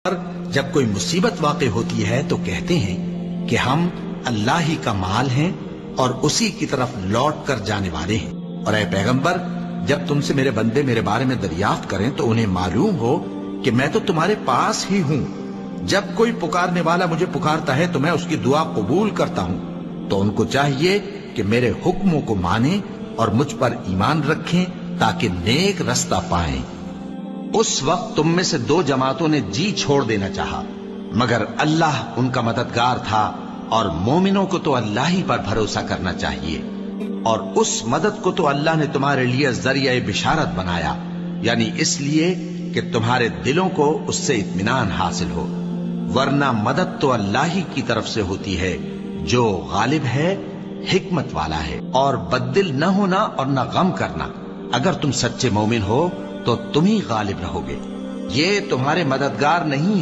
پر جب کوئی مصیبت واقع ہوتی ہے تو کہتے ہیں کہ ہم اللہ ہی کا مال ہیں اور اسی کی طرف لوٹ کر جانے والے ہیں۔ اور اے پیغمبر، جب تم سے میرے بندے میرے بارے میں دریافت کریں تو انہیں معلوم ہو کہ میں تو تمہارے پاس ہی ہوں۔ جب کوئی پکارنے والا مجھے پکارتا ہے تو میں اس کی دعا قبول کرتا ہوں، تو ان کو چاہیے کہ میرے حکموں کو مانیں اور مجھ پر ایمان رکھیں تاکہ نیک رستہ پائیں۔ اس وقت تم میں سے دو جماعتوں نے جی چھوڑ دینا چاہا، مگر اللہ ان کا مددگار تھا، اور مومنوں کو تو اللہ ہی پر بھروسہ کرنا چاہیے۔ اور اس مدد کو تو اللہ نے تمہارے لیے ذریعہ بشارت بنایا، یعنی اس لیے کہ تمہارے دلوں کو اس سے اطمینان حاصل ہو، ورنہ مدد تو اللہ ہی کی طرف سے ہوتی ہے جو غالب ہے، حکمت والا ہے۔ اور بددل نہ ہونا اور نہ غم کرنا، اگر تم سچے مومن ہو تو تم ہی غالب رہو گے۔ یہ تمہارے مددگار نہیں